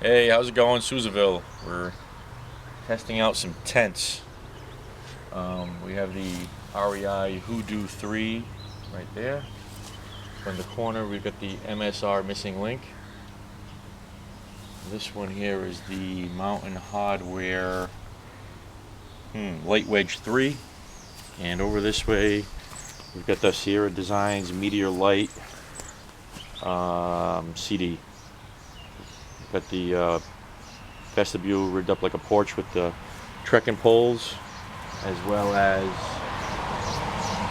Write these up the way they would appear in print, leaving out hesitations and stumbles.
Hey, how's it going, Souzaville? We're testing out some tents. We have the REI Hoodoo 3 right there. In the corner, we've got the MSR missing link. This one here is the Mountain Hardwear Light Wedge 3. And over this way, we've got the Sierra Designs Meteor Light CD. Got the vestibule rigged up like a porch with the trekking poles, as well as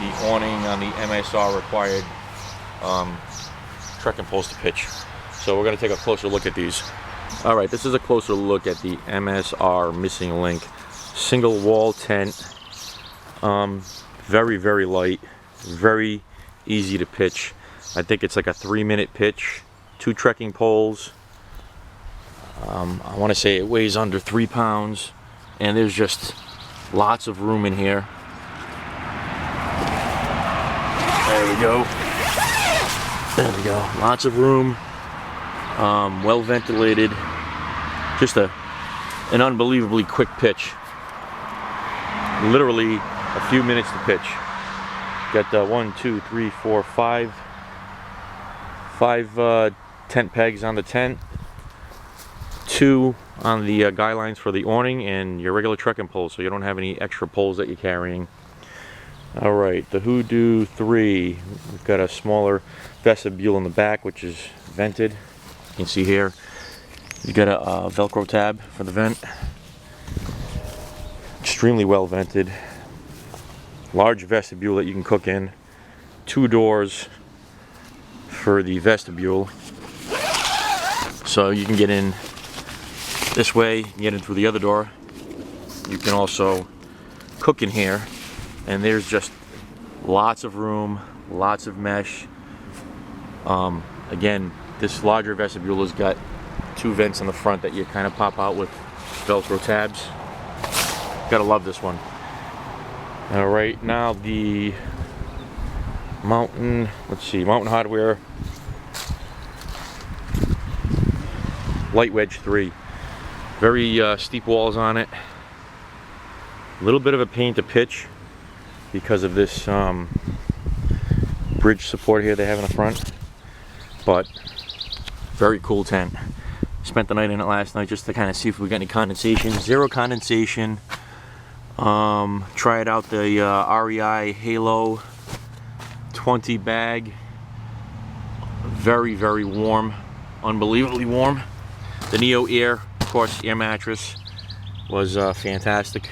the awning on the MSR required trekking poles to pitch. So we're going to take a closer look at these. Alright, this is a closer look at the MSR missing link. Single wall tent. Very, very light. Very easy to pitch. I think it's like a 3-minute pitch. 2 trekking poles. I want to say it weighs under 3 pounds, and there's just lots of room in here. There we go. There we go. Lots of room. Well ventilated. Just an unbelievably quick pitch. Literally a few minutes to pitch. Got 1, 2, 3, 4, 5 tent pegs on the tent. 2 on the guy lines for the awning, and your regular trekking poles, so you don't have any extra poles that you're carrying. Alright, the Hoodoo 3. We've got a smaller vestibule in the back, which is vented. You can see here, you've got a Velcro tab for the vent. Extremely well vented. Large vestibule that you can cook in. 2 doors for the vestibule, so you can get in this way, get in through the other door. You can also cook in here, and there's just lots of room, lots of mesh. Again, this larger vestibule has got 2 vents in the front that you kind of pop out with Velcro tabs. Gotta love this one. All right, now the Mountain Hardwear Light Wedge 3. Very steep walls on it. A little bit of a pain to pitch because of this bridge support here they have in the front, but very cool tent. Spent the night in it last night just to kind of see if we got any condensation. Zero condensation. Tried out the REI Halo 20 bag. Very, very warm. Unbelievably warm. The Neo Air, of course, air mattress was fantastic.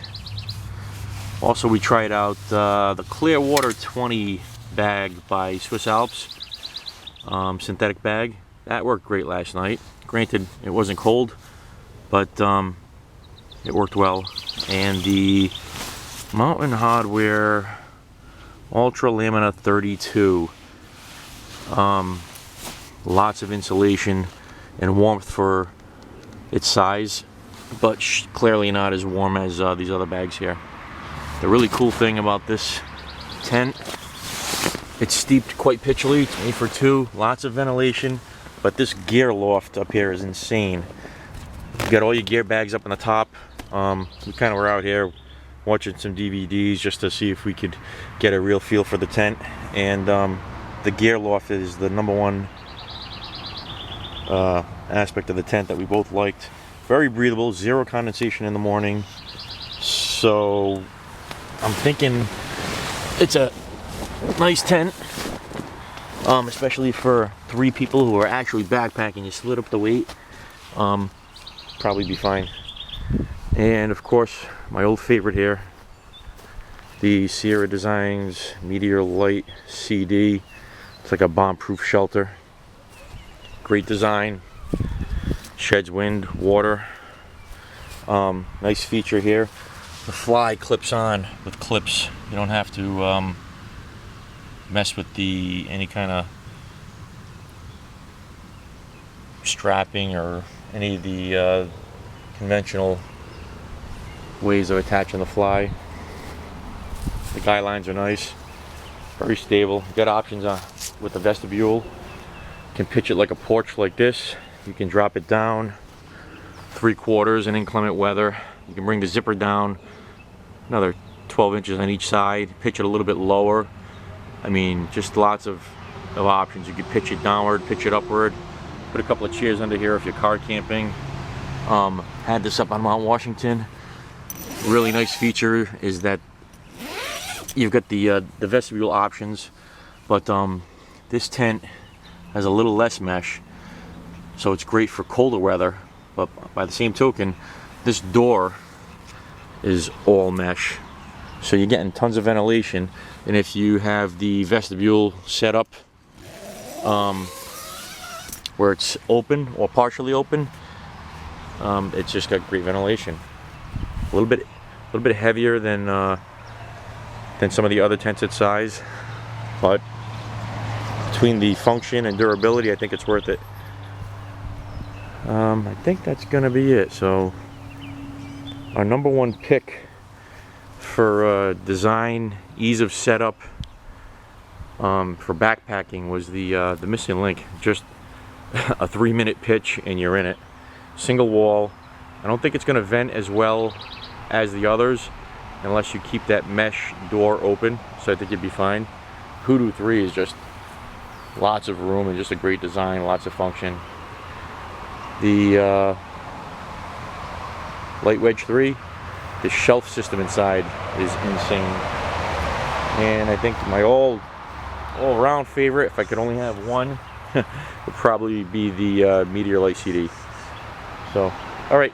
Also, we tried out the Clearwater 20 bag by Swiss Alps, synthetic bag. That worked great last night. Granted, it wasn't cold, but it worked well. And the Mountain Hardwear Ultra Lamina 32. Lots of insulation and warmth for its size, but clearly not as warm as these other bags here. The really cool thing about this tent, it's steeped quite pitchily. It's made for 2, lots of ventilation, but this gear loft up here is insane. You've got all your gear bags up on the top. We kind of were out here watching some DVDs just to see if we could get a real feel for the tent, and the gear loft is the #1 aspect of the tent that we both liked. Very breathable, zero condensation in the morning, so I'm thinking it's a nice tent, especially for 3 people who are actually backpacking. You split up the weight, probably be fine. And of course, my old favorite here, the Sierra Designs Meteor Light CD. It's like a bomb-proof shelter. Great design. Sheds wind, water. Nice feature here. The fly clips on with clips. You don't have to mess with any kind of strapping or any of the conventional ways of attaching the fly. The guy lines are nice, very stable. Got options on with the vestibule. You can pitch it like a porch like this. You can drop it down 3/4 in inclement weather. You can bring the zipper down another 12 inches on each side, pitch it a little bit lower. I mean, just lots of options. You could pitch it downward, pitch it upward, put a couple of chairs under here if you're car camping. Had this up on Mount Washington. Really nice feature is that you've got the vestibule options, but this tent has a little less mesh, so it's great for colder weather. But by the same token, this door is all mesh, so you're getting tons of ventilation. And if you have the vestibule set up where it's open or partially open, it's just got great ventilation. A little bit heavier than some of the other tents its size, but between the function and durability, I think it's worth it. I think that's gonna be it. So our #1 pick for design, ease of setup, for backpacking was the missing link. Just a 3-minute pitch and you're in it. Single wall. I don't think it's going to vent as well as the others unless you keep that mesh door open, so I think you'd be fine. Hoodoo 3 is just lots of room and just a great design, lots of function. The Light Wedge 3, the shelf system inside is insane. And I think my all-around favorite, if I could only have one, would probably be the Meteor Light CD. So, alright,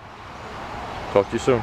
talk to you soon.